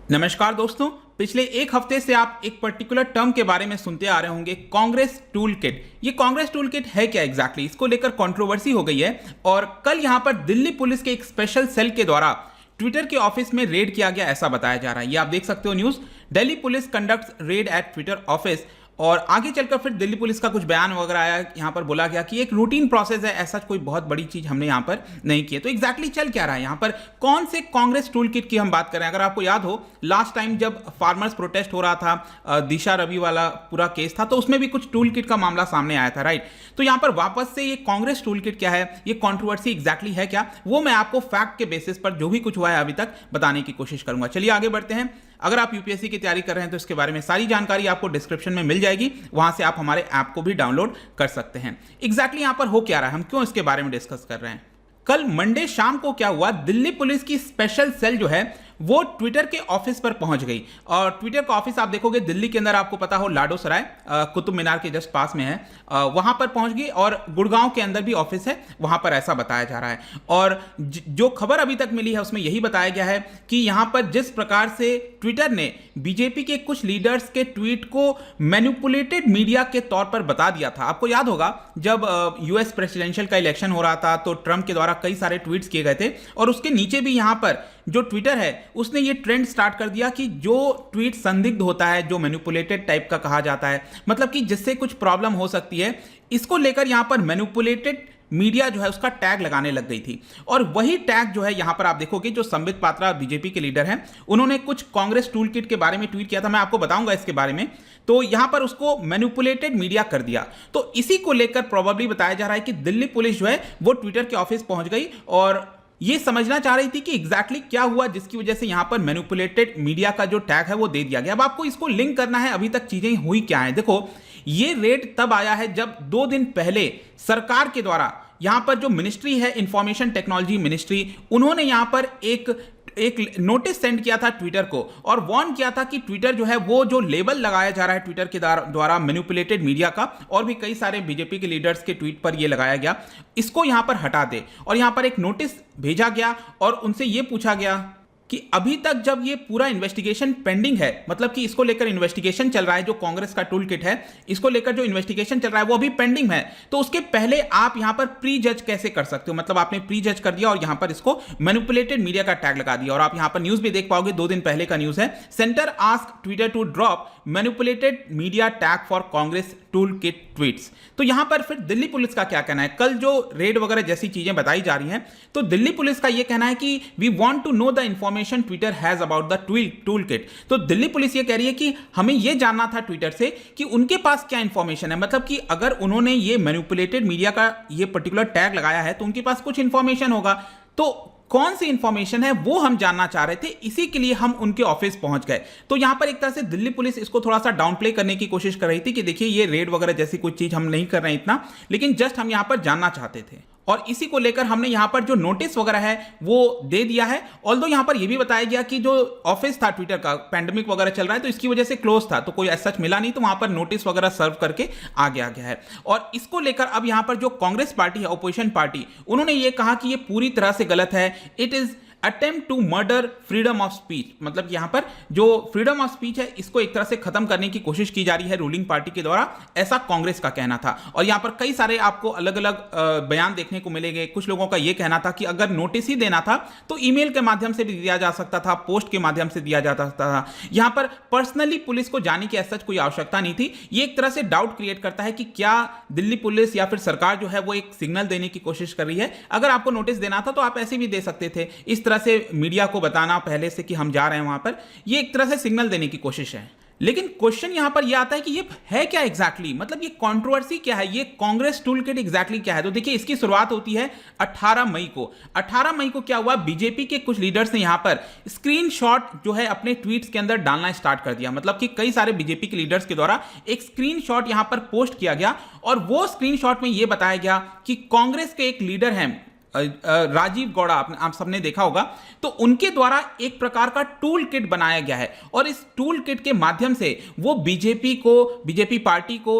नमस्कार दोस्तों। पिछले एक हफ्ते से आप एक पर्टिकुलर टर्म के बारे में सुनते आ रहे होंगे, कांग्रेस टूल किट। ये कांग्रेस टूल किट है क्या एग्जैक्टली, इसको लेकर कंट्रोवर्सी हो गई है। और कल यहां पर दिल्ली पुलिस के एक स्पेशल सेल के द्वारा ट्विटर के ऑफिस में रेड किया गया, ऐसा बताया जा रहा है। ये आप देख सकते हो news, Delhi police conducts red at Twitter office. और आगे चलकर फिर दिल्ली पुलिस का कुछ बयान वगैरह आया, यहाँ पर बोला गया कि एक रूटीन प्रोसेस है, ऐसा कोई बहुत बड़ी चीज हमने यहाँ पर नहीं की है। तो एग्जैक्टली चल क्या रहा है यहाँ पर, कौन से कांग्रेस टूल किट की हम बात करें। अगर आपको याद हो, लास्ट टाइम जब फार्मर्स प्रोटेस्ट हो रहा था, दिशा रवि वाला पूरा केस था, तो उसमें भी कुछ टूल किट का मामला सामने आया था, राइट। तो यहाँ पर वापस से ये कांग्रेस टूल किट क्या है, ये कॉन्ट्रोवर्सी एग्जैक्टली है क्या, वो मैं आपको फैक्ट के बेसिस पर जो भी कुछ हुआ है अभी तक बताने की कोशिश करूंगा। चलिए आगे बढ़ते हैं। अगर आप यूपीएससी की तैयारी कर रहे हैं तो इसके बारे में सारी जानकारी आपको डिस्क्रिप्शन में मिल जाएगी, वहां से आप हमारे ऐप को भी डाउनलोड कर सकते हैं। एग्जैक्टली यहां पर हो क्या रहा है, हम क्यों इसके बारे में डिस्कस कर रहे हैं। कल मंडे शाम को क्या हुआ, दिल्ली पुलिस की स्पेशल सेल जो है वो ट्विटर के ऑफिस पर पहुंच गई। और ट्विटर का ऑफिस आप देखोगे दिल्ली के अंदर, आपको पता हो लाडो सराय कुतुब मीनार के जस्ट पास में है, वहां पर पहुंच गई। और गुड़गांव के अंदर भी ऑफिस है, वहां पर ऐसा बताया जा रहा है। और जो खबर अभी तक मिली है उसमें यही बताया गया है कि यहां पर जिस प्रकार से ट्विटर ने बीजेपी के कुछ लीडर्स के ट्वीट को मैनिपुलेटेड मीडिया के तौर पर बता दिया था। आपको याद होगा जब यूएस प्रेसिडेंशियल का इलेक्शन हो रहा था तो ट्रंप के द्वारा कई सारे ट्वीट्स किए गए थे, और उसके नीचे भी यहां पर जो ट्विटर है उसने ये ट्रेंड स्टार्ट कर दिया कि जो ट्वीट संदिग्ध होता है, जो मैनिपुलेटेड टाइप का कहा जाता है, मतलब कि जिससे कुछ प्रॉब्लम हो सकती है, इसको लेकर यहां पर मैनिपुलेटेड मीडिया जो है उसका टैग लगाने लग गई थी। और वही टैग जो है यहां पर आप देखोगे, जो संबित पात्रा बीजेपी के लीडर हैं, उन्होंने कुछ कांग्रेस टूल किट के बारे में ट्वीट किया था, मैं आपको बताऊंगा इसके बारे में। तो यहां पर उसको मैनिपुलेटेड मीडिया कर दिया। तो इसी को लेकर प्रोबेबली बताया जा रहा है कि दिल्ली पुलिस जो है वो ट्विटर के ऑफिस पहुंच गई और ये समझना चाह रही थी कि एग्जैक्टली क्या हुआ जिसकी वजह से यहां पर मैनिपुलेटेड मीडिया का जो टैग है वो दे दिया गया। अब आपको इसको लिंक करना है अभी तक चीजें हुई क्या है। देखो, ये रेड तब आया है जब 2 दिन पहले सरकार के द्वारा यहां पर जो मिनिस्ट्री है, इंफॉर्मेशन टेक्नोलॉजी मिनिस्ट्री, उन्होंने यहां पर एक नोटिस सेंड किया था ट्विटर को और वार्न किया था कि ट्विटर जो है वो जो लेबल लगाया जा रहा है ट्विटर के द्वारा मैनिपुलेटेड मीडिया का, और भी कई सारे बीजेपी के लीडर्स के ट्वीट पर ये लगाया गया, इसको यहां पर हटा दे। और यहां पर एक नोटिस भेजा गया और उनसे ये पूछा गया कि अभी तक जब ये पूरा इन्वेस्टिगेशन पेंडिंग है, मतलब कि इसको लेकर इन्वेस्टिगेशन चल रहा है, जो कांग्रेस का टूल किट है इसको लेकर जो इन्वेस्टिगेशन चल रहा है वो अभी पेंडिंग है, तो उसके पहले आप यहां पर प्री जज कैसे कर सकते हो। मतलब आपने प्री जज कर दिया और यहां पर इसको मैनिपुलेटेड मीडिया का टैग लगा दिया। और आप यहां पर न्यूज भी देख पाओगे, 2 दिन पहले का न्यूज है, centre ask Twitter to drop manipulated media tag for Congress tool kit tweets. तो यहां पर फिर दिल्ली पुलिस का क्या कहना है। कल जो रेड वगैरह जैसी चीजें बताई जा रही हैं, तो दिल्ली पुलिस का यह कहना है कि we want to know the information Twitter has about the tool kit. तो दिल्ली पुलिस ये कह रही है कि हमें यह जानना था ट्विटर से कि उनके पास क्या इंफॉर्मेशन है, मतलब कि अगर उन्होंने ये मैनिपुलेटेड मीडिया का ये पर्टिकुलर टैग लगाया है तो उनके पास कुछ इंफॉर्मेशन होगा। तो कौन सी इंफॉर्मेशन है वो हम जानना चाह रहे थे, इसी के लिए हम उनके ऑफिस पहुंच गए। तो यहां पर एक तरह से दिल्ली पुलिस इसको थोड़ा सा डाउन प्ले करने की कोशिश कर रही थी कि देखिए ये रेड वगैरह जैसी कुछ चीज हम नहीं कर रहे हैं इतना, लेकिन जस्ट हम यहां पर जानना चाहते थे। और इसी को लेकर हमने यहां पर जो नोटिस वगैरह है वो दे दिया है। ऑल्दो यहां पर यह भी बताया गया कि जो ऑफिस था ट्विटर का, पैंडेमिक वगैरह चल रहा है तो इसकी वजह से क्लोज था, तो कोई सच मिला नहीं, तो वहां पर नोटिस वगैरह सर्व करके आ गया है। और इसको लेकर अब यहां पर जो कांग्रेस पार्टी है, ऑपोजिशन पार्टी, उन्होंने ये कहा कि ये पूरी तरह से गलत है, it is attempt to murder freedom of speech. मतलब यहां पर जो फ्रीडम ऑफ स्पीच है इसको एक तरह से खत्म करने की कोशिश की जा रही है रूलिंग पार्टी के द्वारा, ऐसा कांग्रेस का कहना था। और यहां पर कई सारे आपको अलग अलग बयान देखने को मिलेंगे। कुछ लोगों का यह कहना था कि अगर नोटिस ही देना था तो ईमेल के माध्यम से भी दिया जा सकता था, पोस्ट के माध्यम से दिया जा सकता था, यहां पर पर्सनली पुलिस को जाने की ऐसा कोई आवश्यकता नहीं थी। यह एक तरह से डाउट क्रिएट करता है कि क्या दिल्ली पुलिस या फिर सरकार जो है वो एक सिग्नल देने की कोशिश कर रही है। अगर आपको नोटिस देना था तो आप ऐसे भी दे सकते थे, इस तरह से मीडिया को बताना पहले से कि हम जा रहे हैं वहां पर, ये एक तरह से सिग्नल देने की कोशिश है। लेकिन क्वेश्चन यहां पर यह आता है कि ये है क्या एग्जैक्टली, मतलब ये कंट्रोवर्सी क्या है, ये कांग्रेस टूल किट एग्जैक्टली क्या है। तो देखिए इसकी शुरुआत होती है 18 मई को। 18 मई को क्या हुआ, बीजेपी के कुछ लीडर्स ने यहां पर स्क्रीनशॉट जो है अपने ट्वीट्स के अंदर डालना स्टार्ट कर दिया। मतलब कि कई सारे बीजेपी के लीडर्स के द्वारा एक स्क्रीनशॉट यहां पर पोस्ट किया गया और वो स्क्रीनशॉट में यह बताया गया कि कांग्रेस के एक लीडर हैं राजीव गौड़ा, आप सबने देखा होगा, तो उनके द्वारा एक प्रकार का टूल किट बनाया गया है। और इस टूल किट के माध्यम से वो बीजेपी पार्टी को,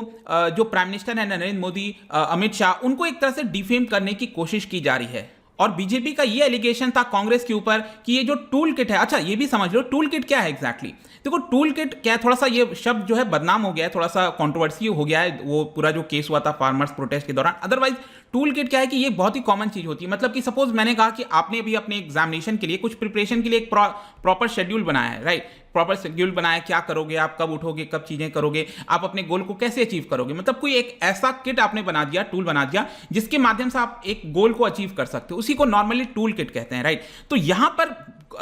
जो प्राइम मिनिस्टर है नरेंद्र मोदी, अमित शाह, उनको एक तरह से डिफेम करने की कोशिश की जा रही है। और बीजेपी का ये एलिगेशन था कांग्रेस के ऊपर कि ये जो टूल किट है, अच्छा ये भी समझ लो टूल किट क्या है एग्जैक्टली। देखो टूल किट क्या है, थोड़ा सा ये शब्द जो है बदनाम हो गया है, थोड़ा सा कंट्रोवर्सी हो गया है, वो पूरा जो केस हुआ था फार्मर्स प्रोटेस्ट के दौरान। अदरवाइज टूल किट क्या है कि ये बहुत ही कॉमन चीज होती है। मतलब कि सपोज मैंने कहा कि आपने भी अपने एग्जामिनेशन के लिए कुछ प्रिपरेशन के लिए एक प्रॉपर शेड्यूल बनाया है, राइट, प्रॉपर शेड्यूल बनाया, क्या करोगे आप, कब उठोगे, कब चीजें करोगे, आप अपने गोल को कैसे अचीव करोगे। मतलब कोई एक ऐसा किट आपने बना दिया, टूल बना दिया, जिसके माध्यम से आप एक गोल को अचीव कर सकते हो, उसी को नॉर्मली टूल किट कहते हैं, राइट। तो यहां पर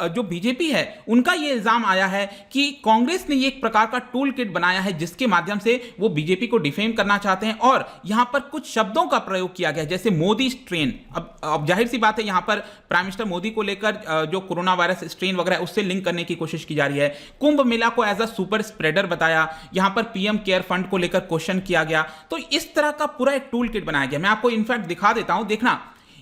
जो बीजेपी है उनका यह इल्जाम आया है कि कांग्रेस ने एक प्रकार का टूल किट बनाया है जिसके माध्यम से वो बीजेपी को डिफेम करना चाहते हैं, और यहां पर कुछ शब्दों का प्रयोग किया गया जैसे मोदी स्ट्रेन। अब जाहिर सी बात है यहां पर प्राइम मिनिस्टर मोदी को लेकर जो कोरोना वायरस स्ट्रेन वगैरह उससे लिंक करने की कोशिश की जा रही है। कुंभ मेला को एज अ सुपर स्प्रेडर बताया, यहां पर पीएम केयर फंड को लेकर क्वेश्चन किया गया। तो इस तरह का पूरा एक टूल किट बनाया गया। मैं आपको इनफैक्ट दिखा देता हूं, देखना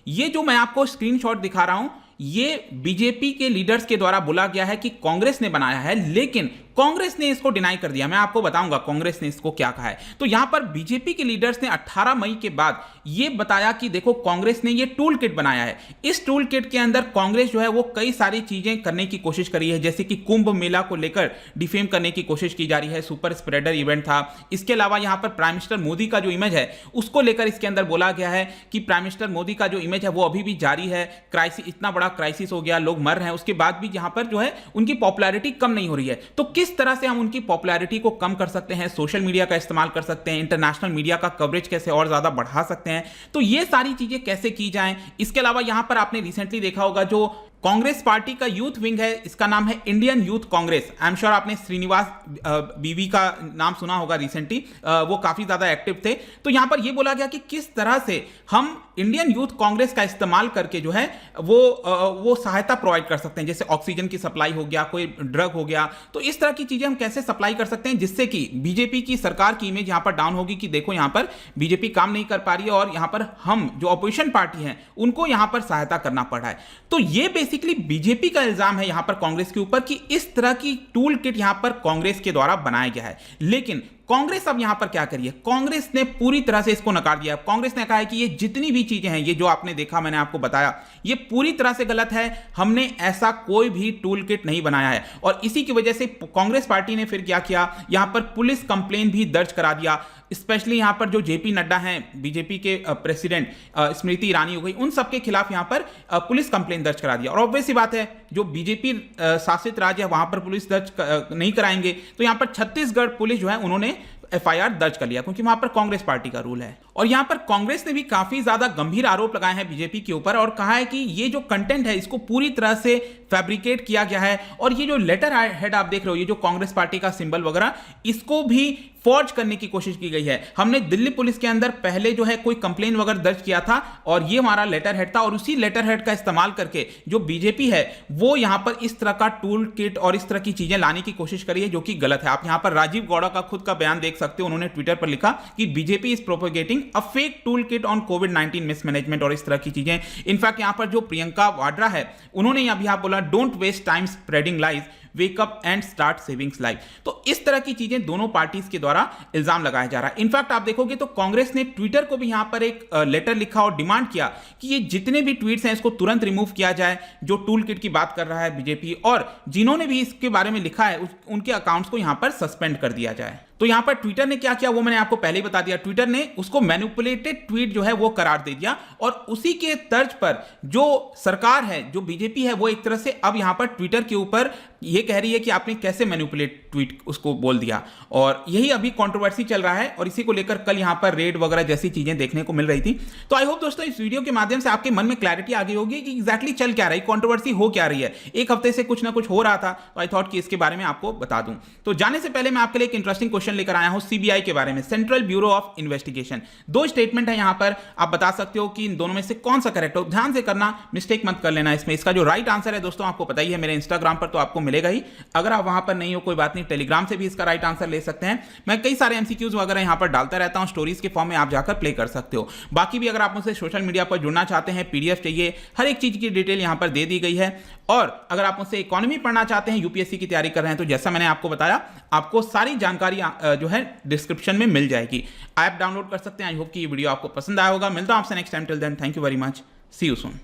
ये जो मैं आपको स्क्रीनशॉट दिखा रहा हूं, ये बीजेपी के लीडर्स के द्वारा बोला गया है कि कांग्रेस ने बनाया है, लेकिन कांग्रेस ने इसको डिनाई कर दिया। मैं आपको बताऊंगा कांग्रेस ने इसको क्या कहा है। तो यहां पर बीजेपी के लीडर्स ने 18 मई के बाद यह बताया कि देखो कांग्रेस ने यह टूल किट बनाया है। इस टूल किट के अंदर कांग्रेस जो है वो कई सारी चीजें करने की कोशिश करी है, जैसे कि कुंभ मेला को लेकर डिफेम करने की कोशिश की जा रही है, सुपर स्प्रेडर इवेंट था। इसके अलावा यहां पर प्राइम मिनिस्टर मोदी का जो इमेज है उसको लेकर इसके अंदर बोला गया है कि प्राइम मिनिस्टर मोदी का जो इमेज है वो अभी भी जारी है, क्राइसिस, इतना बड़ा क्राइसिस हो गया, लोग मर रहे हैं, उसके बाद भी यहां पर जो है उनकी पॉपुलैरिटी कम नहीं हो रही है। तो किस तरह से हम उनकी पॉपुलैरिटी को कम कर सकते हैं, सोशल मीडिया का इस्तेमाल कर सकते हैं, इंटरनेशनल मीडिया का कवरेज कैसे और ज्यादा बढ़ा सकते हैं, तो ये सारी चीजें कैसे की जाएं। इसके अलावा यहां पर आपने रिसेंटली देखा होगा जो कांग्रेस पार्टी का यूथ विंग है, इसका नाम है Indian youth Congress. I am sure आपने श्रीनिवास बीवी का नाम सुना होगा, रिसेंटली वो काफी ज्यादा एक्टिव थे। तो यहां पर ये बोला गया कि किस तरह से हम इंडियन यूथ कांग्रेस का इस्तेमाल करके जो है वो सहायता प्रोवाइड कर सकते हैं, जैसे ऑक्सीजन की सप्लाई हो गया, कोई ड्रग हो गया, तो इस तरह की चीजें हम कैसे सप्लाई कर सकते हैं जिससे कि बीजेपी की सरकार की इमेज यहां पर डाउन होगी कि देखो यहां पर बीजेपी काम नहीं कर पा रही है और यहां पर हम जो अपोजिशन पार्टी हैं उनको यहां पर सहायता करना पड़ रहा है। तो ये बेसिकली बीजेपी का इल्जाम है यहां पर कांग्रेस के ऊपर कि इस तरह की टूल किट यहां पर कांग्रेस के द्वारा बनाया गया है। लेकिन कांग्रेस अब यहां पर क्या करी है, कांग्रेस ने पूरी तरह से इसको नकार दिया। कांग्रेस ने कहा है कि ये जितनी भी चीजें हैं, ये जो आपने देखा, मैंने आपको बताया, ये पूरी तरह से गलत है, हमने ऐसा कोई भी टूल किट नहीं बनाया है। और इसी की वजह से कांग्रेस पार्टी ने फिर क्या किया, यहां पर पुलिस कंप्लेन भी दर्ज करा दिया। स्पेशली यहां पर जो जेपी नड्डा हैं, बीजेपी के प्रेसिडेंट, स्मृति ईरानी हो गई, उन सबके खिलाफ यहां पर पुलिस कंप्लेन दर्ज करा दिया। और ऑब्वियस सी बात है जो बीजेपी शासित राज्य है वहां पर पुलिस दर्ज नहीं कराएंगे, तो यहां पर छत्तीसगढ़ पुलिस जो है उन्होंने एफआईआर दर्ज कर लिया, क्योंकि वहां पर कांग्रेस पार्टी का रूल है। और यहां पर कांग्रेस ने भी काफी ज्यादा गंभीर आरोप लगाए हैं बीजेपी के ऊपर और कहा है कि ये जो कंटेंट है इसको पूरी तरह से फैब्रिकेट किया गया है, और ये जो लेटर हेड आप देख रहे हो, ये जो कांग्रेस पार्टी का सिंबल वगैरह, इसको भी फॉर्ज करने की कोशिश की गई है। हमने दिल्ली पुलिस के अंदर पहले जो है कोई कंप्लेन वगैरह दर्ज किया था और ये हमारा लेटर हेड था, और उसी लेटर हेड का इस्तेमाल करके जो बीजेपी है वो यहां पर इस तरह का टूल किट और इस तरह की चीजें लाने की कोशिश करी है, जो कि गलत है। आप यहां पर राजीव गौड़ा का खुद का बयान देख सकते हो, उन्होंने ट्विटर पर लिखा कि BJP is propagating a fake tool kit on covid mismanagement और इस तरह की चीजें। इनफैक्ट यहां पर जो प्रियंका वाड्रा है उन्होंने अभी आप बोला, don't waste time spreading lies, wake up and start savings life. तो इस तरह की चीजें दोनों पार्टीज के द्वारा इल्जाम लगाया जा रहा है। इनफैक्ट आप देखोगे तो कांग्रेस ने ट्विटर को भी यहां पर एक लेटर लिखा और डिमांड किया कि ये जितने भी ट्वीट्स हैं इसको तुरंत रिमूव किया जाए जो टूल किट की बात कर रहा है बीजेपी, और जिन्होंने भी इसके बारे में लिखा है उनके अकाउंट्स को यहां पर सस्पेंड कर दिया जाए। तो यहां पर ट्विटर ने क्या किया वो मैंने आपको पहले ही बता दिया। ट्विटर ने उसको मैनिपुलेटेड ट्वीट जो है वो करार दे दिया, और उसी के तर्ज पर जो सरकार है, जो बीजेपी है, वो एक तरह से अब यहां पर ट्विटर के ऊपर ये कह रही है कि आपने कैसे मैनिपुलेट ट्वीट उसको बोल दिया, और यही अभी कंट्रोवर्सी चल रहा है। और इसी को लेकर कल यहां पर रेड वगैरह जैसी चीजें देखने को मिल रही थी। तो आई होप दोस्तों इस वीडियो के माध्यम से आपके मन में क्लैरिटी आ गई होगी कि एग्जैक्टली चल क्या रही, कंट्रोवर्सी हो क्या रही है। एक हफ्ते से कुछ ना कुछ हो रहा था, तो आई थॉट कि इसके बारे में आपको बता दूं। तो जाने से पहले मैं आपके लिए एक इंटरेस्टिंग क्वेश्चन लेकर आया हूं सीबीआई के बारे में, सेंट्रल ब्यूरो ऑफ इन्वेस्टिगेशन। दो स्टेटमेंट है यहां पर, आप बता सकते हो कि इन दोनों में से कौन सा करेक्ट हो। ध्यान से करना, मिस्टेक मत कर लेना इसमें। इसका जो राइट आंसर है दोस्तों आपको पता ही है, मेरे इंस्टाग्राम पर तो आपको मिलेगा ही। अगर आप वहां पर नहीं हो कोई बात नहीं, टेलीग्राम से भी इसका राइट आंसर ले सकते हैं। मैं कई सारे एमसीक्यूज वगैरह यहां पर डालता रहता हूं स्टोरीज के फॉर्म में, आप जाकर प्ले कर सकते हो। बाकी भी अगर आप मुझसे सोशल मीडिया पर जुड़ना चाहते हैं, पीडीएफ चाहिए, हर एक चीज की डिटेल यहां पर दे दी गई है। और अगर आप मुझसे इकोनॉमी पढ़ना चाहते हैं, यूपीएससी की तैयारी कर रहे हैं, तो जैसा मैंने आपको बताया, आपको सारी जानकारी जो है डिस्क्रिप्शन में मिल जाएगी। ऐप डाउनलोड कर सकते हैं। आई होप कि ये वीडियो आपको पसंद आया होगा। मिलता हूं आपसे next time. Till then, thank you very much, see you soon.